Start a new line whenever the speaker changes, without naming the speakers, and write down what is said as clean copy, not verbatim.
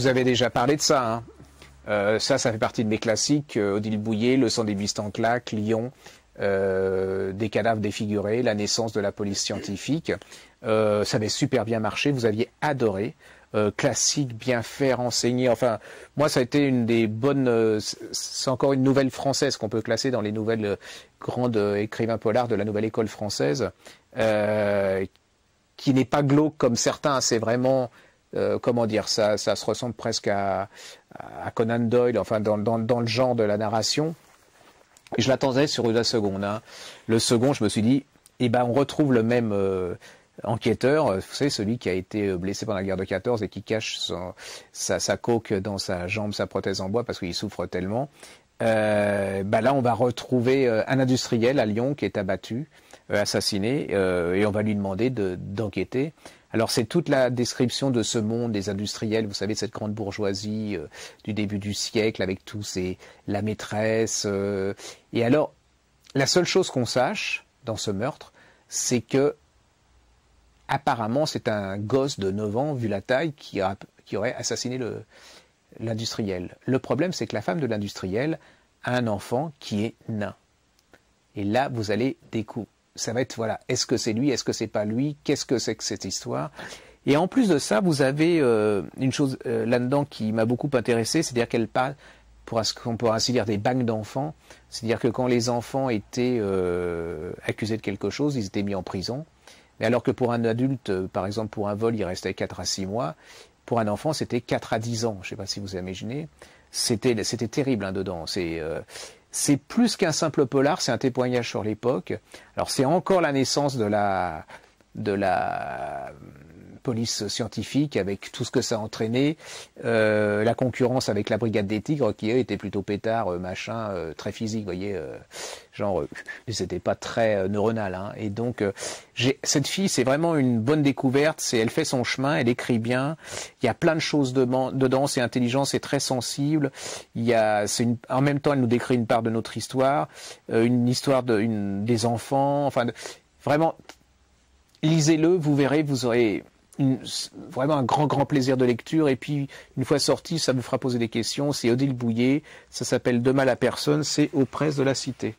vous avez déjà parlé de ça, hein. Ça fait partie de mes classiques. Odile Bouillet, Le sang des buistes en claque, Lyon, des cadavres défigurés, la naissance de la police scientifique. Ça avait super bien marché, vous aviez adoré. Classique, bien fait, renseigné. Enfin, moi, ça a été une des bonnes... c'est encore une nouvelle française qu'on peut classer dans les nouvelles grandes écrivains polars de la nouvelle école française, qui n'est pas glauque comme certains. C'est vraiment... comment dire, ça se ressemble presque à Conan Doyle, enfin dans le genre de la narration. Et je l'attendais sur Uda Seconde. Hein. Le second, je me suis dit, eh ben on retrouve le même enquêteur, vous savez, celui qui a été blessé pendant la guerre de 14 et qui cache sa coque dans sa jambe, sa prothèse en bois parce qu'il souffre tellement. Là, on va retrouver un industriel à Lyon qui est abattu, assassiné, et on va lui demander d'enquêter. Alors c'est toute la description de ce monde des industriels, vous savez, cette grande bourgeoisie du début du siècle avec la maîtresse. Et alors, la seule chose qu'on sache dans ce meurtre, c'est que apparemment c'est un gosse de 9 ans, vu la taille, qui aurait assassiné l'industriel. Le problème, c'est que la femme de l'industriel a un enfant qui est nain. Et là, vous allez découvrir. Ça va être, voilà, est-ce que c'est lui, est-ce que c'est pas lui, qu'est-ce que c'est que cette histoire? Et en plus de ça, vous avez une chose là-dedans qui m'a beaucoup intéressé, c'est-à-dire qu'elle parle, pour ce qu'on pourrait ainsi dire, des banques d'enfants. C'est-à-dire que quand les enfants étaient accusés de quelque chose, ils étaient mis en prison. Mais alors que pour un adulte, par exemple pour un vol, il restait 4 à 6 mois, pour un enfant, c'était 4 à 10 ans. Je ne sais pas si vous imaginez. C'était terrible hein, dedans. C'est plus qu'un simple polar, c'est un témoignage sur l'époque. Alors c'est encore la naissance de la police scientifique avec tout ce que ça a entraîné, la concurrence avec la brigade des tigres qui eux étaient plutôt pétards, très physique, vous voyez, c'était pas très neuronal. Hein. Et donc cette fille, c'est vraiment une bonne découverte. Elle fait son chemin, elle écrit bien. Il y a plein de choses dedans. C'est intelligent, c'est très sensible. En même temps, elle nous décrit une part de notre histoire, une histoire des enfants. Enfin, vraiment, lisez-le, vous verrez, vous aurez vraiment un grand plaisir de lecture. Et puis, une fois sorti, ça vous fera poser des questions. C'est Odile Bouillet, ça s'appelle De mal à personne, c'est aux presses de la Cité.